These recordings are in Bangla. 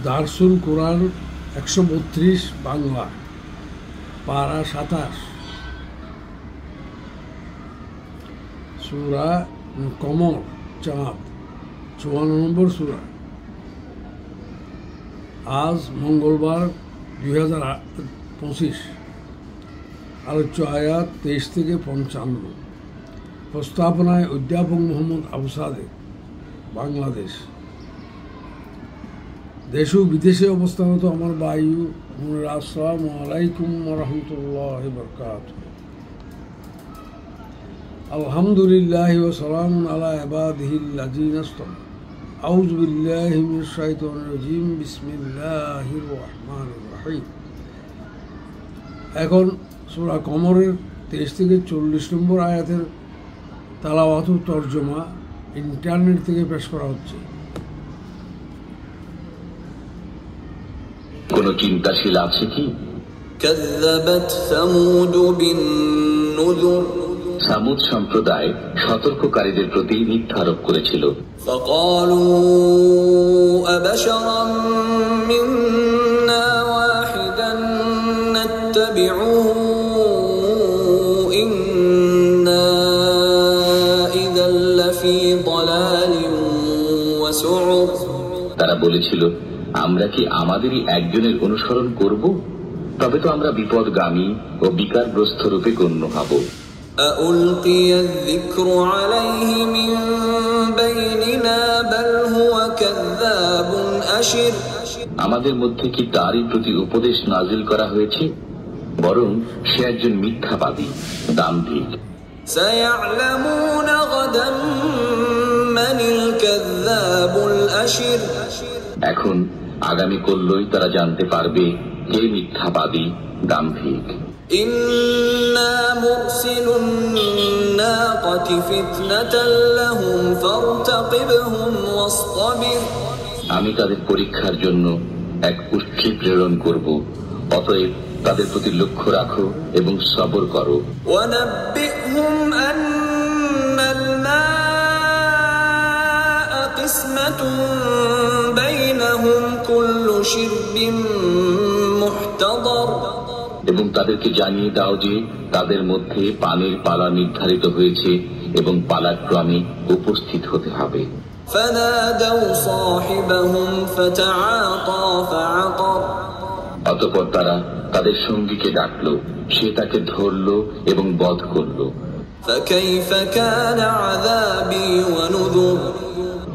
দারসুল কোরআন ১৩২ বাংলা, পারা ২৭, সূরা কমর চাঁদ ৫৪ নম্বর সূরা। আজ মঙ্গলবার ২০২৫। আলোচ্য আয়াত ২৩ থেকে ৫৫। প্রস্তাবনায় অধ্যাপক মোহাম্মদ আবু সাদেক, বাংলাদেশ। দেশ ও বিদেশে অবস্থানত আমার ভাই বোনেরা, আসসালামু আলাইকুম ওয়া রাহমাতুল্লাহি ওয়া বারাকাতুহু। আলহামদুলিল্লাহি ওয়া সালামুন আলা ইবাদিহিল্লাযীনা ইসতাফা। আউযু বিল্লাহি মিনাশ শাইতানির রাজীম। বিসমিল্লাহির রহমানির রহিম। এখন সূরা কমরের ২৩ থেকে ৪০ নম্বর আয়াতের তালাওয়াত ও তরজমা ইন্টারনেট থেকে পেশ করা হচ্ছে। কোন চিন্তাশীল আছে কি? কাযযাবাত সামুদ বিন-নুযুর। সামুদ সম্প্রদায় সতর্ককারীদের প্রতি মিথ্যা আরোপ করেছিল। ফাকালু আবাশারাম মিন্না ওয়াহিদান নাত্তাবিউহু ইন্না ইযাল লাফি দালালিন ওয়া সুউর। তারা বলেছিল, আমরা কি আমাদেরই একজনের অনুসরণ করব? তবে তো আমরা বিপদগামী ও বিকারগ্রস্ত রূপে গণ্য হব। আউলকিয়া যিকরু আলাইহি মিন বাইনিনা বাল হুয়া কাযযাবুন আশির। আমাদের মধ্যে কি তারই প্রতি উপদেশ নাজিল করা হয়েছে? বরং সে একজন মিথ্যাবাদী, দাম্ভিক। সায়ালামুনা গাদাম মানিল কাযযাবুল আশির। এখন আগামী কল্যই তারা জানতে পারবে কে মিথ্যাবাদী, দাম্ভিক। ইন্না মুরসিলুন নাকাতি ফিতনাতাল লাহুম ফারতাকিবহুম ওয়াসতাবির। আমি তাদের পরীক্ষার জন্য এক উষ্ট্রী প্রেরণ করব, অতএব তাদের প্রতি লক্ষ্য রাখো এবং সবর করো। ওয়ানাব্বিহুম আন্নাল মা'a কিসমাতুন বাইনাহুম কুল্লু শিরবিন মুহতাদার। এবং তাদেরকে জানিয়ে দাও যে তাদের মধ্যে পানির পালা নির্ধারিত হয়েছে এবং পালাক্রমে উপস্থিত হতে হবে। ফানাদাউ সাহিবাহুম ফাতাআতা ফাআকার। অতঃপর তারা তাদের সঙ্গীকে ডাকল, সে তাকে ধরল এবং বধ করল। ফাকাইফা কানা আযাবি ওয়া নুযুর।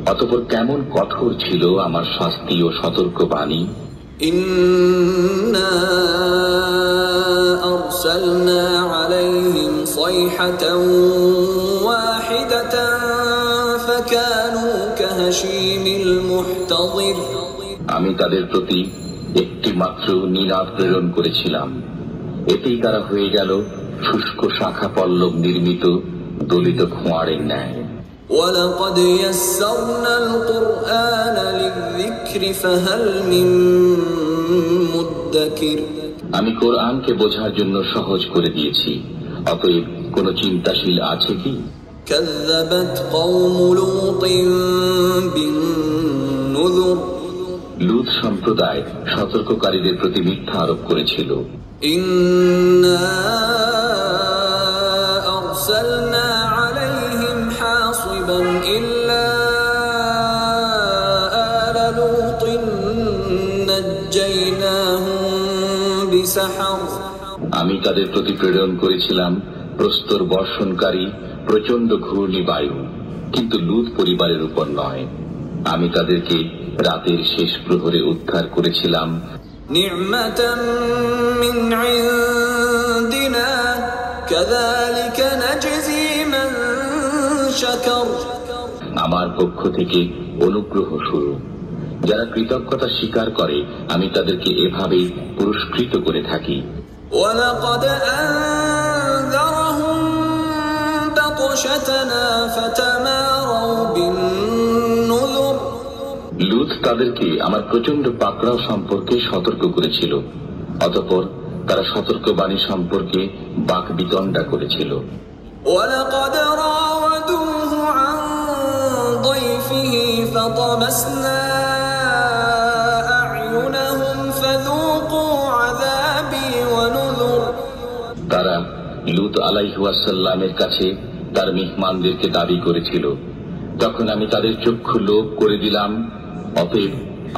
অতঃপর কেমন কঠোর ছিল আমার শাস্তি ও সতর্কবাণী। ইন্না আরসালনা আলাইহিম সাইহাতান ওয়াহিদাতান ফাকানু কাহাশীমিল মুহতাযির। আমি তাদের প্রতি একটি মাত্র নিনাদ প্রেরণ করেছিলাম, এতেই তারা হয়ে গেল শুষ্ক শাখা পল্লব নির্মিত দলিত খোঁয়াড়ের ন্যায়। ওয়ালাকাদ ইয়াসসারনাল কুরআনা লিযিকরি ফাহাল মিন মুদ্দাকির। আমি কোরআনকে বোঝার জন্য সহজ করে দিয়েছি, অতএব কোন চিন্তাশীল আছে কি? কাযযাবাত কওমু লূতিন বিন-নুযুর। লূত সম্প্রদায় সতর্ককারীদের প্রতি মিথ্যা আরোপ করেছিল। ইন্না আরসালনা আলাইহিম হাসিবান ইল্লা আলা লূতিন নাজ্জাইনাহুম বিসাহর। আমি তাদের প্রতি প্রেরণ করেছিলাম প্রস্তর বর্ষণকারী প্রচন্ড ঘূর্ণিবায়ু, কিন্তু লূত পরিবারের উপর নয়। আমি তাদেরকে রাতের শেষ প্রহরে উদ্ধার করেছিলাম। নি'মাতাম মিন ইনদিনা কাযালিকা নাজজি মান শাকার। আমার পক্ষ থেকে অনুগ্রহ স্বরূপ যারা কৃতজ্ঞতা স্বীকার করে আমি তাদেরকে এভাবেই পুরস্কৃত করে থাকি। ওয়ালাকাদ আনযারহুম বাতশাতানা ফাতামারাউ বিন-নুযুর। লূত তাদেরকে আমার প্রচন্ড পাকড়াও সম্পর্কে সতর্ক করেছিল, অতঃপর তারা সতর্কবাণী সম্পর্কে বাকবিতণ্ডা করেছিল। ওয়ালাকাদ রাওয়াদুহু আন ضيفه فطمسنا লূত আলাইহিস সালামের কাছে তার মেহমানদেরকে দাবি করেছিল, তখন আমি তাদের চক্ষু লোভ করে দিলাম। অতএব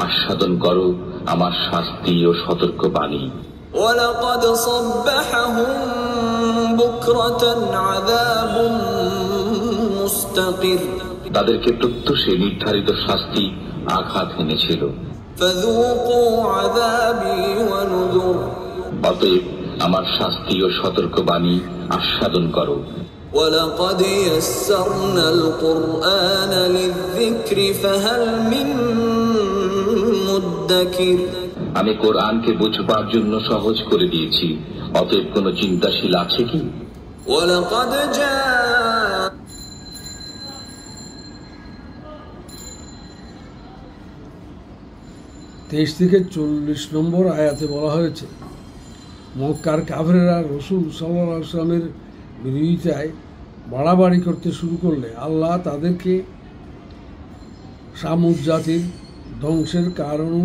আস্বাদন করো আমার শাস্তি ও সতর্কবাণী। ولقد صبحهم بكرة عذاب مستقر তাদেরকে প্রত্যুষে নির্ধারিত শাস্তি আঘাত এনেছিল। فذوقوا عذابي ونذر অতএব আমার শাস্তি ও সতর্কবাণী আস্বাদন করো। ولقد يسرنا القرآن للذكر فهل من مدكر আমি কোরআনকে বুঝবার জন্য সহজ করে দিয়েছি, অতএব কোনো চিন্তাশীল আছে কি? ولقد جاء 23 থেকে 40 নম্বর আয়াতে বলা হয়েছে, মক্কার কাফেররা রসুল সাল্লাল্লাহু আলাইহি ওয়াসাল্লামের বিরোধিতায় বাড়াবাড়ি করতে শুরু করলে আল্লাহ তাদেরকে সামুদ জাতির ধ্বংসের কারণ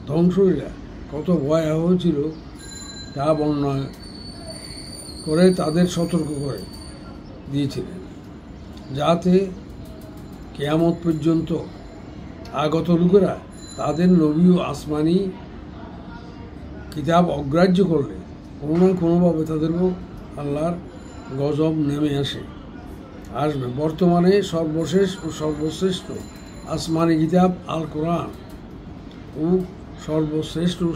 ধ্বংসীরা কত ভয়াবহ ছিল তা বর্ণনা করে তাদের সতর্ক করে দিয়েছিলেন, যাতে কিয়ামত পর্যন্ত আগত লোকেরা তাদের নবী ও আসমানি কিতাব অগ্রাহ্য করলে কোনো না কোনোভাবে তাদেরও আল্লাহর গজব নেমে আসবে। বর্তমানে সর্বশেষ ও সর্বশ্রেষ্ঠ আসমানি কিতাব আল কোরআন ও সর্বশ্রেষ্ঠ ও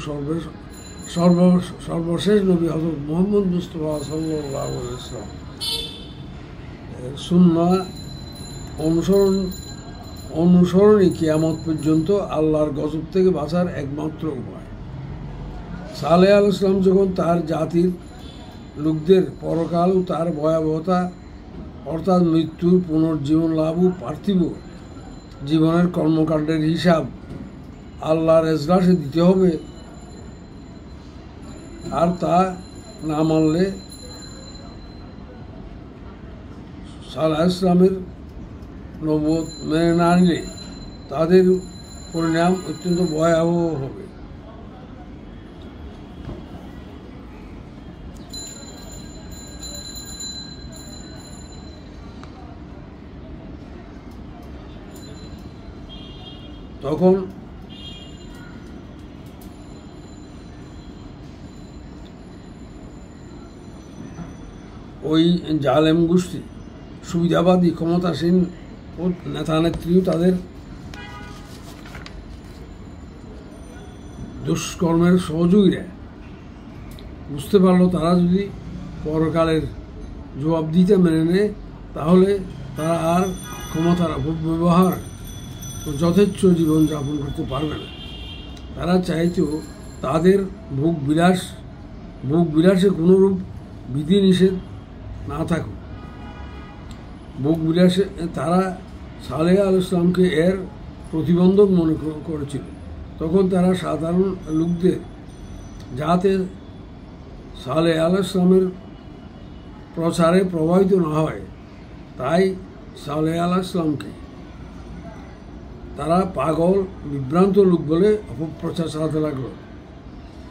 সর্বশেষ নবী হযরত মুহাম্মদ মুস্তাফা সাল্লাল্লাহু আলাইহি ওয়াসাল্লাম সুন্নাহ অনুসরণই কিয়ামত পর্যন্ত আল্লাহর গজব থেকে বাঁচার একমাত্র উপায়। সালেহ আলাইহিস সালাম যখন তার জাতির লোকদের পরকাল ও তার ভয়াবহতা অর্থাৎ মৃত্যুর পুনর্জীবন লাভ ও পার্থিব জীবনের কর্মকাণ্ডের হিসাব আল্লাহর এজলাসে দিতে হবে, আর তা না মানলে সালেহ ইসলামের নবুয়ত মেনে না নিলে তাদের পরিণাম অত্যন্ত ভয়াবহ হবে। তখন ওই জালেম গোষ্ঠী সুবিধাবাদী ক্ষমতাসীন ও নেতা নেত্রীও তাদের দুষ্কর্মের সহযোগীরা বুঝতে পারলো তারা যদি পরকালের জবাবদিহিতা মেনে নেয় তাহলে তারা আর ক্ষমতার অপব্যবহার ও যথেচ্ছ জীবনযাপন করতে পারবে না। তারা চাইতো তাদের ভোগ বিলাসে কোনোরূপ বিধিনিষেধ না থাকুক। ভোগ বিলাসে তারা সালেহ আলাইহিস সালামকে এর প্রতিবন্ধক মনে করেছিল। তখন তারা সাধারণ লোকদের যাতে সালেহ আলাইহিস সালামের প্রচারে প্রভাবিত না হয় তাই সালেহ আলাইহিস সালামকে তারা পাগল বিভ্রান্ত লোক বলে অপপ্রচার চালাতে লাগলো।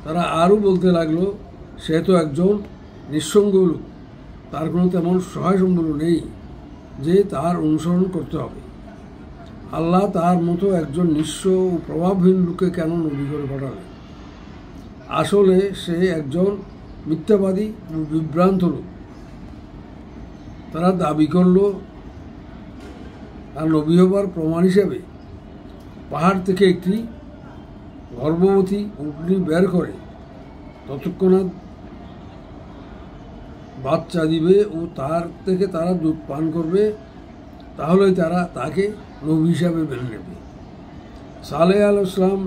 তারা আরও বলতে লাগলো, সে তো একজন নিঃসঙ্গ লোক, তার কোনো তেমন সহায় সম্বল নেই যে তার অনুসরণ করতে হবে। আল্লাহ তার মতো একজন নিঃস্ব ও প্রভাবহীন লোককে কেন নবী করে পাঠালেন? আসলে সে একজন মিথ্যাবাদী ও বিভ্রান্ত লোক। তারা দাবি করল আর নবী হবার প্রমাণ হিসেবে পাহাড় থেকে একটি গর্ভবতী উটনি বের করে তৎক্ষণাৎ বাচ্চা দিবে ও তার থেকে তারা দুধ পান করবে, তাহলেই তারা তাকে নবী হিসাবে মেনে নেবে। সালেহ আলাইহিস সালাম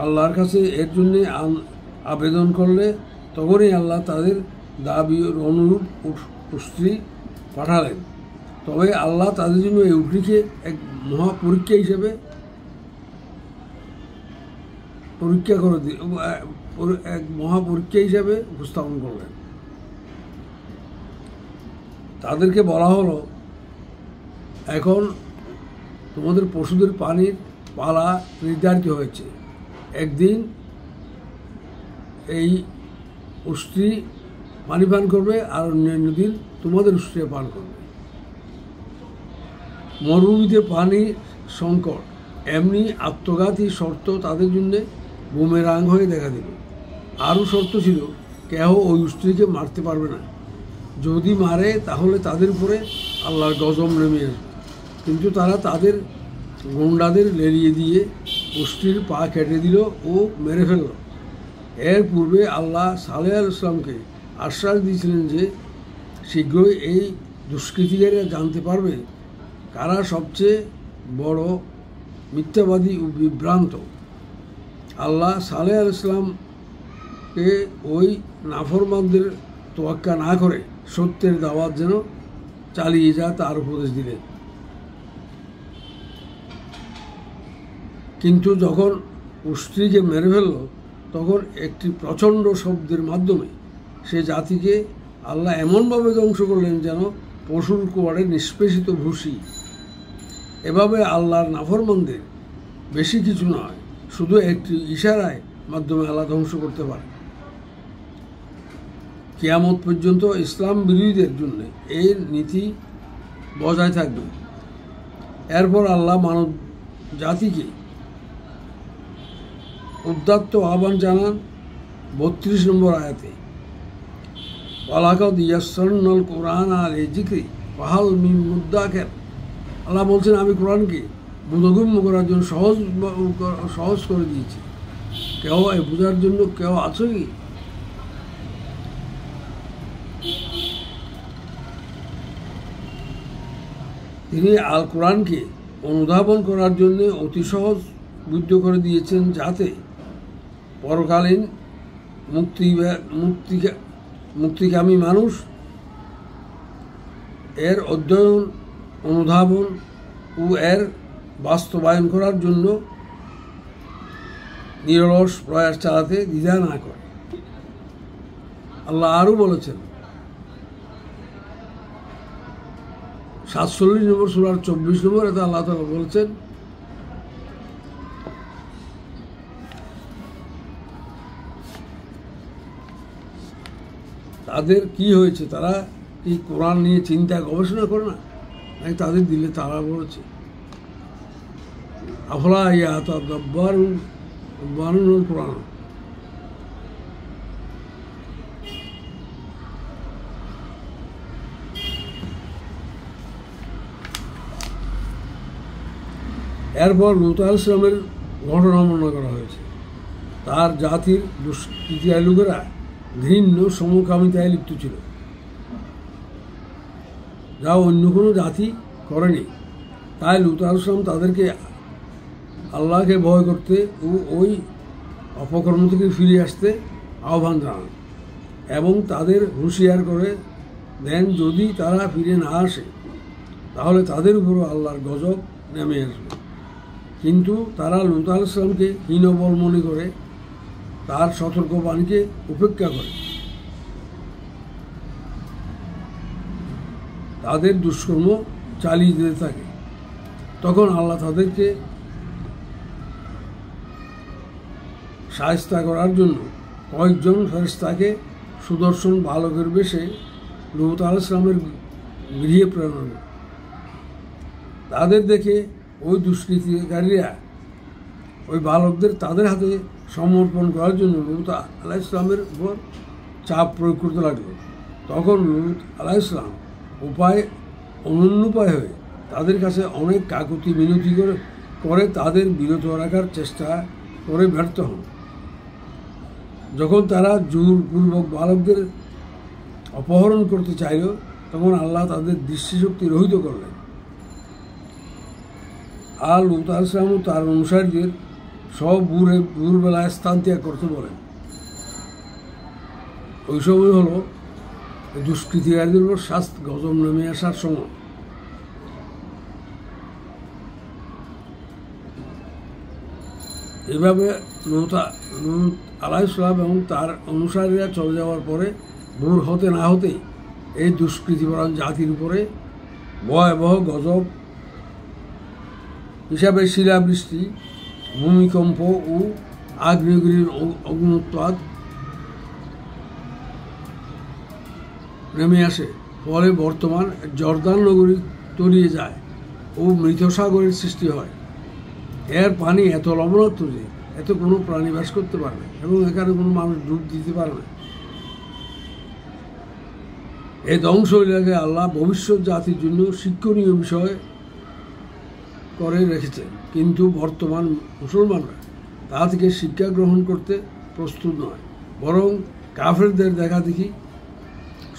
আল্লাহর কাছে এর জন্যে আবেদন করলে তখনই আল্লাহ তাদের দাবি অনুরূপ উটনি পাঠালেন। তবে আল্লাহ তাদের জন্য এই উটনিকে এক মহাপরীক্ষা হিসেবে উপস্থাপন করলেন। তাদেরকে বলা হলো, এখন তোমাদের পশুদের পানির পালা নির্ধারিত হয়েছে। একদিন এই উষ্ট্রি পানি পান করবে, আর অন্যান্য দিন তোমাদের উৎস থেকে পান করবে। মরুভূমিতে পানি সংকট, এমনি আত্মঘাতী শর্ত তাদের জন্য বুমেরাং হয়ে দেখা দিল। আরও শর্ত ছিল, কেহ ওই স্ত্রীকে মারতে পারবে না, যদি মারে তাহলে তাদের উপরে আল্লাহর গজব নেমে আসবে। কিন্তু তারা তাদের গন্ডাদের লেলিয়ে দিয়ে স্ত্রীর পা কেটে দিল ও মেরে ফেলল। এর পূর্বে আল্লাহ সালেহ আলাইহিস সালামকে আশ্বাস দিয়েছিলেন যে শীঘ্রই এই দুষ্কৃতিকারীরা জানতে পারবে কারা সবচেয়ে বড় মিথ্যাবাদী ও বিভ্রান্ত। আল্লাহ সালেহ আলাইহিস সালামকে ওই নাফরমানদের তোয়াক্কা না করে সত্যের দাওয়াত যেন চালিয়ে যায় তার উপদেশ দিলেন। কিন্তু যখন স্ত্রীকে মেরে ফেলল, তখন একটি প্রচণ্ড শব্দের মাধ্যমে সে জাতিকে আল্লাহ এমনভাবে ধ্বংস করলেন যেন পশুর কোয়াড়ে নিষ্পেষিত ভুসি। এভাবে আল্লাহর নাফরমানদের বেশি কিছু নয়, শুধু একটি ইশারায় মাধ্যমে আল্লাহ ধ্বংস করতে পারে। কিয়ামত পর্যন্ত ইসলাম বিরোধীদের জন্য এই নীতি বজায় থাকবে। এরপর আল্লাহ মানব জাতিকে উদ্দাত্ত আহ্বান জানান 32 নম্বর আয়াতে, ওয়ালাকাদ ইয়াসসারনাল কুরআনা লিযিকরি ফাহাল মিন মুদ্দাকির। আল্লাহ বলছেন, আমি কোরআনকে বোধগম্য করার জন্য সহজ করে দিয়েছি, কেউ বোঝার জন্য কেউ আছে কি? তিনি আল কোরআনকে অনুধাবন করার জন্য অতি সহজ বুদ্ধ করে দিয়েছেন, যাতে পরকালীন মুক্তিকামী মানুষ এর অধ্যয়ন, অনুধাবন ও এর বাস্তবায়ন করার জন্য নিরলস প্রয়াস চালাতে দ্বিধা না করে। আল্লাহ আরও বলেছেন 47 নম্বর সূরার 24 নম্বর এতে আল্লাহ তাআলা বলেছেন, তাদের কি হয়েছে, তারা কি কোরআন নিয়ে চিন্তা গবেষণা করে না, নাকি তাদের দিলে তারা বলেছে আফলা ইয়াতাদাব্বারুন কোরআন। এরপর লূত আলাইহিস সালামের ঘটনা বর্ণনা করা হয়েছে। তার জাতির দুষ্কৃতিকারী লোকেরা ঘৃণ্য সমকামিতায় লিপ্ত ছিল, যা অন্য কোনো জাতি করেনি। তাই লূত আলাইহিস সালাম তাদেরকে আল্লাহকে ভয় করতে ও ওই অপকর্ম থেকে ফিরে আসতে আহ্বান জানান এবং তাদের হুঁশিয়ার করে দেন, যদি তারা ফিরে না আসে তাহলে তাদের উপরও আল্লাহর গজব নেমে আসবে। কিন্তু তারা লূত আলাইহিস সালামকে হীনবল মনে করে তার সতর্কবাণীকে উপেক্ষা করে তাদের দুষ্কর্ম চালিয়ে যেতে থাকে। তখন আল্লাহ তাদেরকে শায়েস্তা করার জন্য কয়েকজন ফেরেশতাকে সুদর্শন বালকের বেশে লূত আলাইহিস সালামের গৃহে প্রেরণ করে। তাদের দেখে ওই দুষ্কৃতিকারীরা ওই বালকদের তাদের হাতে সমর্পণ করার জন্য লূত আলাইহিস সালামের উপর চাপ প্রয়োগ করতে লাগলো। তখন লূত আলাইহিস সালাম অনুন্নপায় হয়ে তাদের কাছে অনেক কাকুতি মিনতি করে তাদের বিরত রাখার চেষ্টা করে ব্যর্থ হন। যখন তারা জোরপূর্বক বালকদের অপহরণ করতে চাইল, তখন আল্লাহ তাদের দৃষ্টিশক্তি রহিত করলেন। আর লূত আলাইহিস সালাম ও তার অনুসারীদের সব ভোরবেলায় স্থান ত্যাগ করতে বলেন। ওই সময় হলো দুষ্কৃতিকারীদের উপর শাস্তি গজব নেমে আসার সময়। এভাবে লূত আলাইহিস সালাম এবং তার অনুসারীরা চলে যাওয়ার পরে ভোর হতে না হতেই এই দুষ্কৃতিপরায়ণ জাতির উপরে ভয়াবহ গজব হিসাবে শিলাবৃষ্টি, ভূমিকম্প ও আগ্নেয়গিরির অগ্নুৎপাত নেমে আসে, ফলে বর্তমান জর্দান নগরী তলিয়ে যায় ও মৃত সাগরের সৃষ্টি হয়। এর পানি এত লবণাক্ত যে এত কোনো প্রাণী বাস করতে পারে না এবং এখানে কোনো মানুষ ডুব দিতে পারে না। এই ধ্বংস এলাকায় আল্লাহ ভবিষ্যৎ জাতির জন্য শিক্ষণীয় বিষয় করে রেখেছেন, কিন্তু বর্তমান মুসলমানরা তা থেকে শিক্ষা গ্রহণ করতে প্রস্তুত নয়, বরং কাফেরদের দেখা দেখি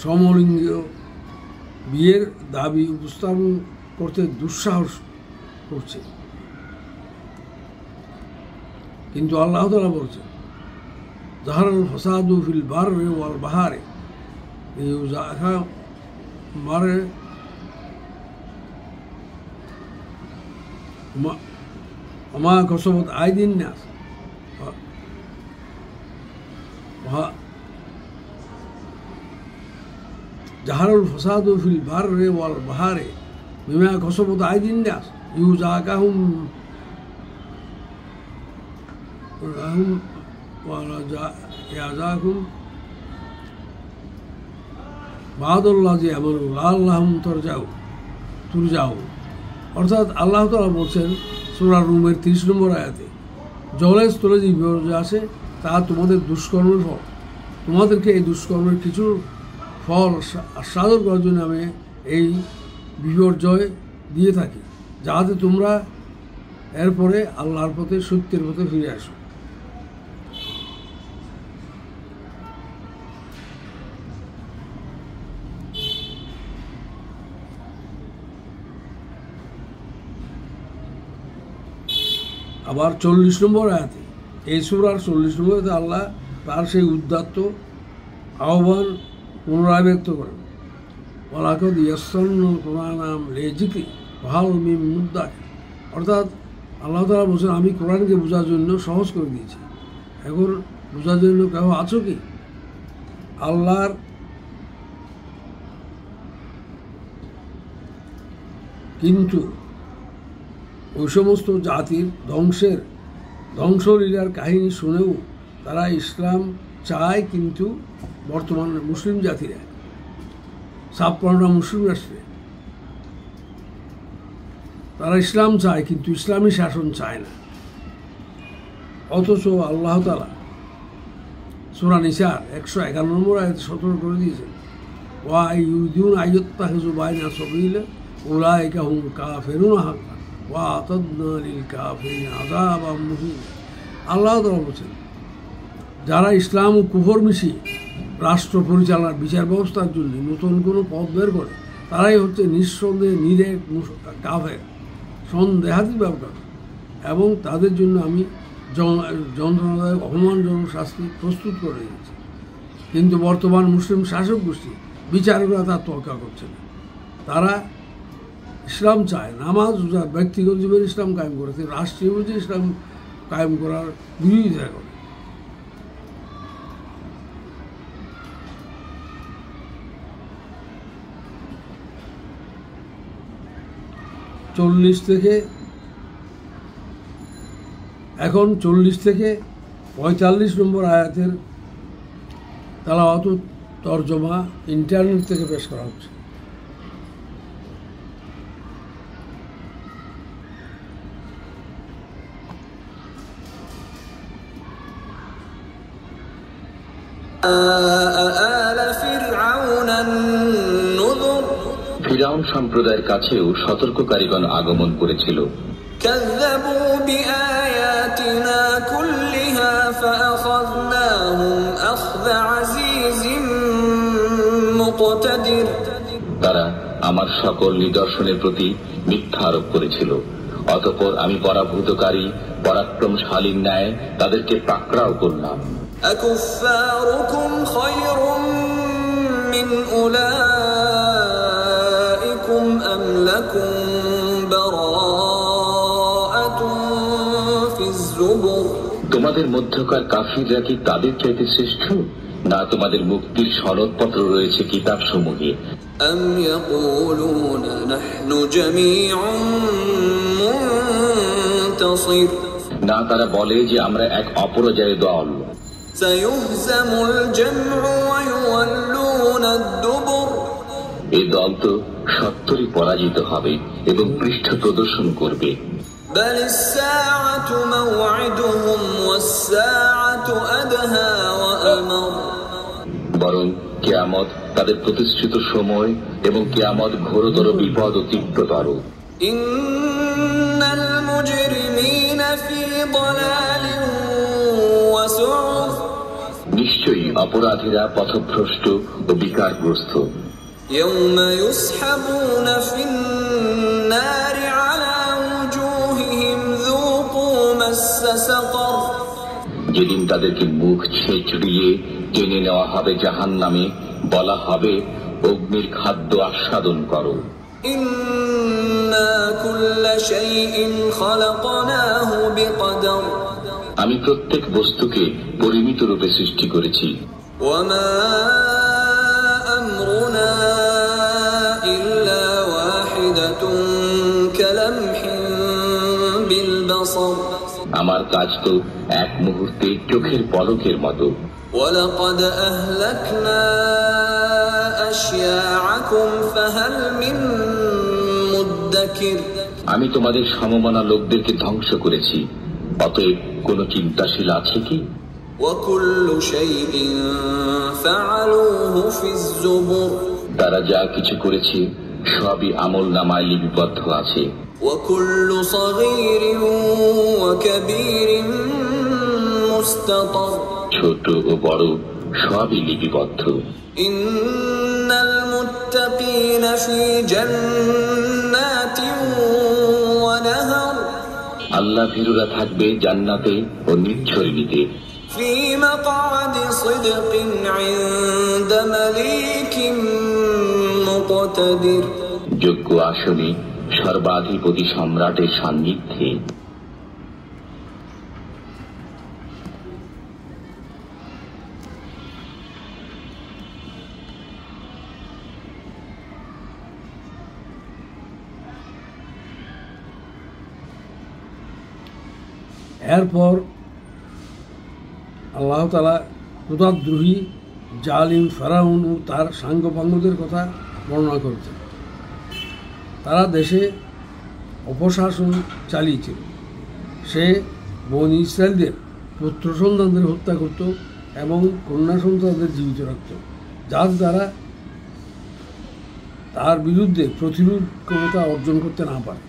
সমলিঙ্গীয় বিয়ের দাবি উপস্থাপন করতে দুঃসাহস করছে। কিন্তু আল্লাহ তাআলা বলছেন, যাহারাল ফাসাদু ফিল বাররি ওয়াল বাহারি মারে আমা কসবত আইদিন নাস জাহারুল ফাসাদু ফিল বাররি ওয়াল বাহারি বিমা কসবত আইদিন নাস ইউজাকাহুম ইয়াজাকুম বাদুল্লাহ যে এমন আল্লাহ তুরজাউ। অর্থাৎ আল্লাহ তাআলা বলছেন সূরা রুমের 30 নম্বর আয়াতে, জলের স্তরে যে বিপর্যয় আসে তা তোমাদের দুষ্কর্মের ফল, তোমাদেরকে এই দুষ্কর্মের কিছু ফল আস্বাদন করার জন্য আমি এই বিপর্যয় দিয়ে থাকি, যাতে তোমরা এরপরে আল্লাহর পথে সত্যের পথে ফিরে আসো। আবার 40 নম্বর আয়াতে, এই সূরার 40 নম্বর আয়াতে আল্লাহ তার সেই উদ্দাত্ত আহ্বান পুনরায় ব্যক্ত করেন, ওয়ালাকাদ ইয়াসসারনাল কুরআনা লিযিকরি ফাহাল মিন মুদ্দাকির। অর্থাৎ আল্লাহ তাআলা বলছেন, আমি কোরআনকে বোঝার জন্য সহজ করে দিয়েছি, এখন বোঝার জন্য কেউ আছো কি? আল্লাহর কিন্তু ওই সমস্ত জাতির ধ্বংসলীলার কাহিনী শুনেও তারা ইসলাম চায়, কিন্তু বর্তমান মুসলিম জাতিরা 56টা মুসলিম রাষ্ট্রে তারা ইসলাম চায়, কিন্তু ইসলামী শাসন চায় না। অথচ আল্লাহ তাআলা সূরা নিসার 151 নম্বর আয়াতে সতর্ক করে দিয়েছেন, ওয়া ইউরিদুনা আইয়াত্তাখিযু বাইনা সাবিলা উলাইকা হুম কাফিরুনা হাক্কান ওয়া আতাদনা লিল কাফিরিনা আযাবাম মুহিন। আল্লাহ তাআলা বলেছেন, যারা ইসলাম ও কুফর মিশিয়ে রাষ্ট্র পরিচালনার বিচার ব্যবস্থার জন্য নতুন কোনো পথ বের করে, তারাই হচ্ছে নিঃসন্দেহে নিরেট কাফের, সন্দেহাতীত ব্যবহার, এবং তাদের জন্য আমি যন্ত্রণাদায়ক অপমানজনক শাস্তি প্রস্তুত করে দিয়েছি। কিন্তু বর্তমান মুসলিম শাসক গোষ্ঠী বিচারকরা তার তোয়াক্কা করছে না। তারা ইসলাম চায়, নামাজ রোজা ব্যক্তিগত জীবনে ইসলাম কায়েম করেছে, রাষ্ট্রীয় জীবনে ইসলাম কায়েম করার বিরোধিতা করে। এখন 40 থেকে 45 নম্বর আয়াতের তেলাওয়াত ও তরজমা ইন্টারনেট থেকে পেশ করা হচ্ছে। ফিরআউন সম্প্রদায়ের কাছেও সতর্ককারীগণ আগমন করেছিল। كذبوا بآياتنا كلها فأخذناهم أخذ عزيز مقتدر। তারা আমার সকল নিদর্শনের প্রতি মিথ্যা আরোপ করেছিল, অতঃপর আমি পরাভূতকারী পরাক্রমশালীর ন্যায় তাদেরকে পাকড়াও করলাম। أكفاركم خير من أولئكم أم لكم براءة في الزبر। তোমাদের মধ্যকার কাফিররা কি তাদের চাইতে শ্রেষ্ঠ, না তোমাদের মুক্তির সনদপত্র রয়েছে কিতাব সমূহে? أم يقولون نحن جميع منتصر। না তারা বলে যে আমরা এক অপরাজয় দল। سيهزم الجمع ويولون الدبر। এই দল তো সত্তরই পরাজিত হবে এবং পৃষ্ঠ প্রদর্শন করবে। بل الساعة موعدهم والساعة أدهى وأمر বরং কিয়ামত তাদের প্রতিষ্ঠিত সময় এবং কিয়ামত ঘোরতর বিপদ ও তীব্রতর। إن المجرمين في ضلال وسعر নিশ্চয়ই অপরাধীরা পথভ্রষ্ট ও বিকারগ্রস্ত। يوم يسحبون في النار على وجوههم ذوقوا مس سقر যেদিন তাদেরকে মুখ ছেঁচড়িয়ে টেনে নেওয়া হবে জাহান্নামে, বলা হবে অগ্নির খাদ্য আস্বাদন করো। إنا كل شيء خلقناه بقدر আমি প্রত্যেক বস্তুকে পরিমিত রূপে সৃষ্টি করেছি। وما أمرنا إلا واحدة كلمح بالبصر আমার কাজ তো এক মুহূর্তে চোখের পলকের মতো। ولقد أهلكنا أشياعكم فهل من مدكر আমি তোমাদের সমমনা লোকদেরকে ধ্বংস করেছি, অতএব কোন চিন্তাশীল আছে কি? وكل شيء فعلوه في الزبر তারা যা কিছু করেছে সবই আমলনামায় লিপিবদ্ধ আছে। وكل صغير وكبير مستطر ছোট ও বড় সবই লিপিবদ্ধ। إن المتقين في جنات ونهر আল্লাহ ভীরুরা থাকবে জান্নাতে ও নিচ্ছরিণীতে। في مقعد صدق عند مليك مقتدر যোগ্য আসনে সর্বাধিপতি সম্রাটের সান্নিধ্যে। এরপর আল্লাহ তাআলা ক্ষুধাদ্রোহী জালিম ফেরাউন ও তার সাঙ্গপাঙ্গদের কথা বর্ণনা করেছেন। তারা দেশে অপশাসন চালিয়েছিল। সে বনী ইসরায়েলদের পুত্র সন্তানদের হত্যা করত এবং কন্যা সন্তানদের জীবিত রাখত, যার দ্বারা তার বিরুদ্ধে প্রতিরোধ ক্ষমতা অর্জন করতে না পারে।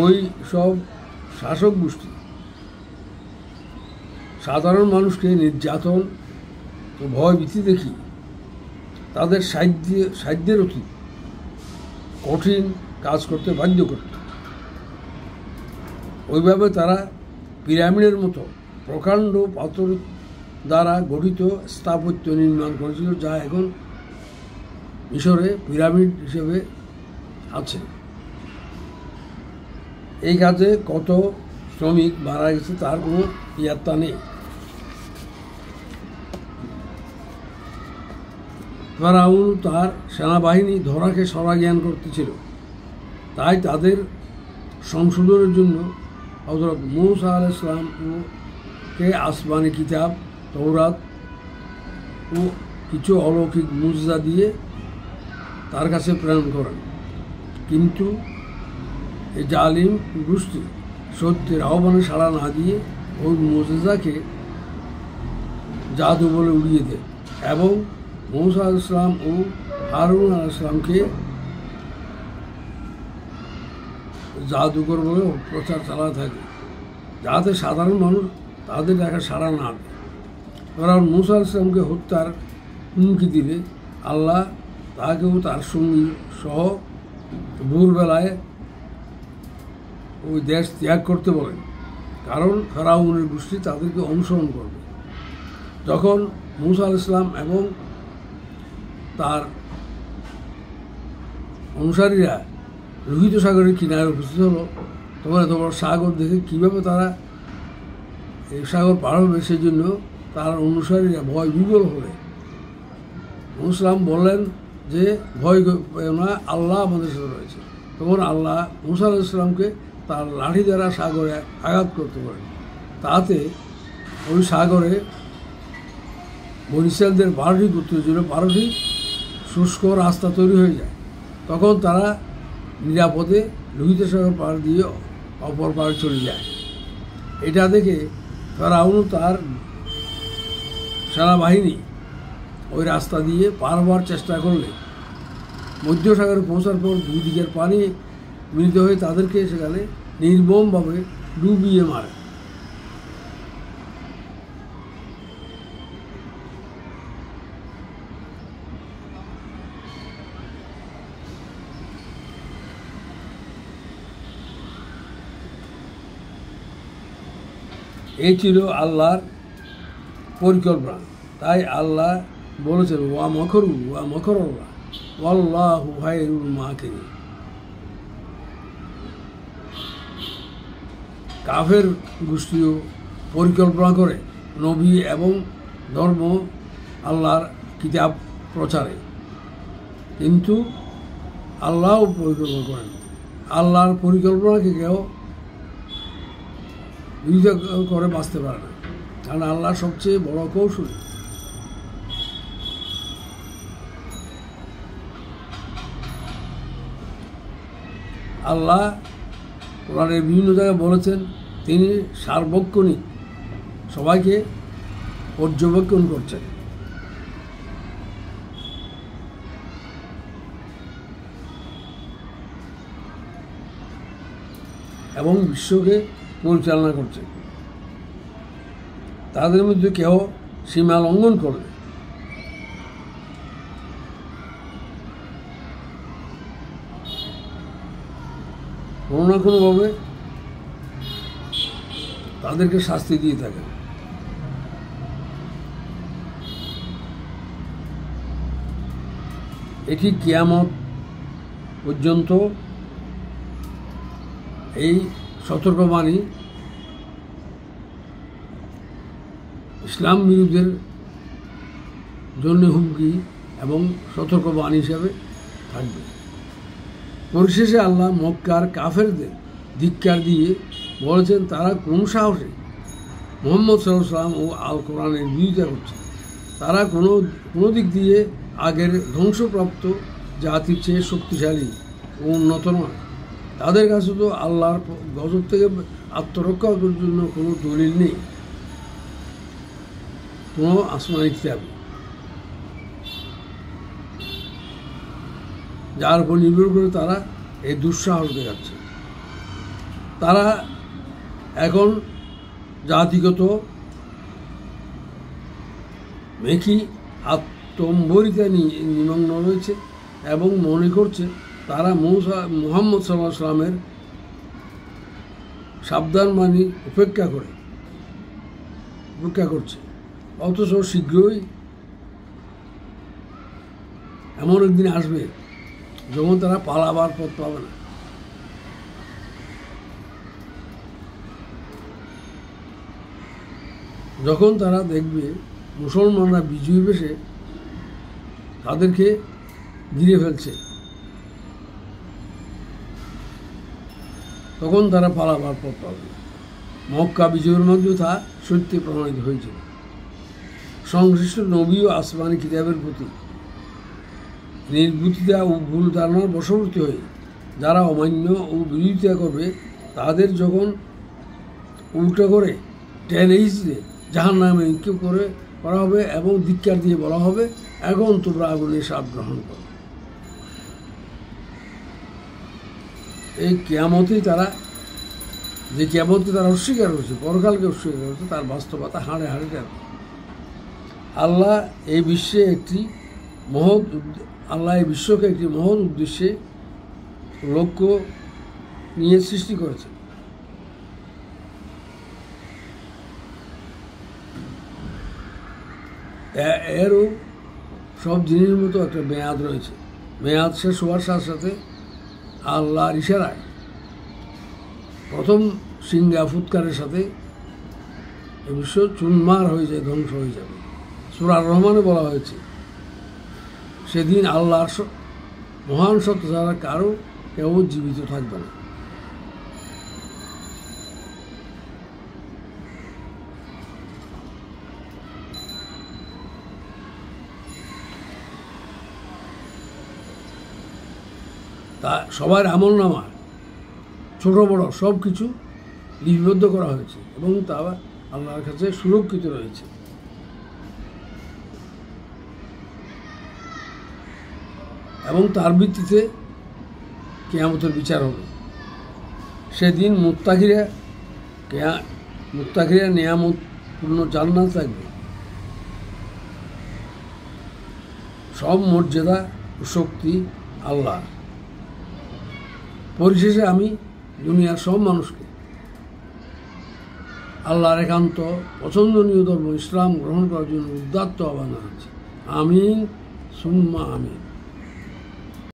ওই সব শাসক গোষ্ঠী সাধারণ মানুষকে নির্যাতন ও ভয়ভীতি দেখি তাদের সাধ্যের অতীত কঠিন কাজ করতে বাধ্য করত। ওইভাবে তারা পিরামিডের মতো প্রকাণ্ড পাথর দ্বারা গঠিত স্থাপত্য নির্মাণ করেছিল, যা এখন মিশরে পিরামিড হিসেবে আছে। এই কাজে কত শ্রমিক মারা গেছে তার কোনো ইয়াত্তা নেই। ফেরাউন তার সেনাবাহিনী ধরাকে সরা জ্ঞান করতেছিল, তাই তাদের সংশোধনের জন্য হযরত মূসা আলাইহিস সালামকে আসমানি কিতাব তওরাত ও কিছু অলৌকিক মুজজা দিয়ে তার কাছে প্রেরণ করেন। কিন্তু এই জালিম গোষ্ঠী সত্যের আহ্বানে সাড়া না দিয়ে ওই মুজজাকে জাদু বলে উড়িয়ে দেয় এবং মূসা আলাইহিস সালাম ও হারুন আলাইহিস সালামকে জাদুকর বলে প্রচার চালাতে থাকে, যাতে সাধারণ মানুষ তাদের দেখা সাড়া না দেয়। কারণ মূসা আলাইহিস সালামকে হত্যার হুমকি দিলে আল্লাহ তাকেও তার সঙ্গী সহ ভোরবেলায় ওই দেশ ত্যাগ করতে বলেন, কারণ ফেরাউনের গোষ্ঠী তাদেরকে অনুসরণ করবে। যখন মূসা আলাইহিস সালাম এবং তার অনুসারীরা লোহিত সাগরের কিনারে উপস্থিত হলো, তখন এত বড় সাগর দেখে কীভাবে তারা এই সাগর পার হবে সেই জন্য তার অনুসারীরা ভয় বিবল হলে মুসলাম বললেন যে ভয় পেও না, আল্লাহ আমাদের সাথে রয়েছে। তখন আল্লাহ মূসা আলাইহিস সালামকে তার লাঠি দ্বারা সাগরে আঘাত করতে পারেন, তাতে ওই সাগরে বনী ইসরাঈলদের 12টি গোত্র ছিল, 12টি শুষ্ক রাস্তা তৈরি হয়ে যায়। তখন তারা নিরাপদে লোহিত সাগর পার দিয়ে অপর পারে চলে যায়। এটা দেখে ফেরাউন তার সেনাবাহিনী ওই রাস্তা দিয়ে পার হওয়ার চেষ্টা করলে মধ্যসাগরে পৌঁছার পর দুই দিকের পানি মিলিত হয়ে তাদেরকে সেখানে নির্মমভাবে ডুবিয়ে মারে। এই ছিল আল্লাহর পরিকল্পনা। তাই আল্লাহ বলেছেন ওয়া মকরু ওয়া মকরুল্লাহ ওয়াল্লাহু খায়রুল মাকিরিন। কাফের গোষ্ঠীও পরিকল্পনা করে নবী এবং ধর্ম আল্লাহর কিতাব প্রচারে, কিন্তু আল্লাহও পরিকল্পনা করেন। আল্লাহর পরিকল্পনাকে কেউ বিরোধিতা করে বাঁচতে পারে না, কারণ আল্লাহ সবচেয়ে বড় কৌশলী। আল্লাহ কোরআনের বিভিন্ন জায়গায় বলেছেন তিনি সার্বক্ষণিক সবাইকে পর্যবেক্ষণ করছেন। এবং বিশ্বকে পরিচালনা করছে। তাদের মধ্যে কেউ সীমা লঙ্ঘন করলে কোনো না কোনোভাবে তাদেরকে শাস্তি দিয়ে থাকে। এটি কিয়ামত পর্যন্ত এই সতর্কবাণী ইসলাম বিরোধীদের জন্য হুমকি এবং সতর্কবাণী হিসাবে থাকবে। পরিশেষে আল্লাহ মক্কার কাফেরদের ধিক্কার দিয়ে বলেছেন তারা কোন সাহসে মুহাম্মদ সাল্লাল্লাহু আলাইহি ওয়াসাল্লাম ও আল কোরআনের বিরোধিতা করছে। তারা কোনো দিক দিয়ে আগের ধ্বংসপ্রাপ্ত জাতির চেয়ে শক্তিশালী ও উন্নত নয়। তাদের কাছে তো আল্লাহর গজব থেকে আত্মরক্ষার জন্য কোনো দলিল নেই, কোনো আসমানি কিতাব, যার উপর নির্ভর করে তারা এই দুঃসাহস দেখাচ্ছে। তারা এখন জাতিগত মেকি আত্মম্বরিতা নিমগ্ন রয়েছে এবং মনে করছে তারা মুহাম্মদ সাল্লাল্লাহু আলাইহি ওয়াসাল্লামের সাবধানবাণী উপেক্ষা করছে। অথচ শীঘ্রই এমন একদিন আসবে যখন তারা পালাবার পথ পাবে না। যখন তারা দেখবে মুসলমানরা বিজয়ী বেশে তাদেরকে ঘিরে ফেলছে, তখন তারা পালাবার পথ পাবে। মক্কা বিজয়ের মধ্যে তা সত্যি প্রমাণিত হয়েছিল। সংশ্লিষ্ট নবী ও আসমানি কিতাবের প্রতি নির্বুদ্ধিতা ও ভুল ধারণার বশবর্তী হয়ে যারা অমান্য ও বিরোধিতা করবে তাদের যখন উল্টো করে টেনে হিচড়ে জাহান্নামে নিক্ষেপ করা হবে এবং ধিক্কার দিয়ে বলা হবে এখন তোমরা আগুনের স্বাদ গ্রহণ করো। এই কিয়ামতেই তারা যে কিয়ামতকে তারা অস্বীকার করেছে, পরকালকে অস্বীকার করেছে, তার বাস্তবতা হাড়ে হাড়ে টের। আল্লাহ এই বিশ্বকে একটি মহৎ উদ্দেশ্যে লক্ষ্য নিয়ে সৃষ্টি করেছে। এরও সব জিনিসের মতো একটা মেয়াদ রয়েছে। মেয়াদ শেষ হওয়ার সাথে সাথে আল্লাহর ইশারায় প্রথম সিংহা ফুৎকারের সাথে এ বিশ্ব চুনমার হয়ে যায়, ধ্বংস হয়ে যাবে। সূরা রহমানে বলা হয়েছে সেদিন আল্লাহর মহান সত্য ছাড়া কারো কেউ জীবিত থাকবে না। তা সবার আমলনামা ছোট বড় সব কিছু লিপিবদ্ধ করা হয়েছে এবং তা আল্লাহর কাছে সুরক্ষিত রয়েছে। এবং তার ভিত্তিতে কিয়ামতের বিচার হবে। সেদিন মুত্তাকিরা নিয়ামতপূর্ণ জান্নাত থাকবে। সব মর্যাদা ও শক্তি আল্লাহ। পরিশেষে আমি দুনিয়ার সব মানুষকে আল্লাহর একান্ত পছন্দনীয় ধর্ম ইসলাম গ্রহণ করার জন্য উদাত্ত আহ্বান জানাচ্ছি। আমিন সুম্মা আমিন।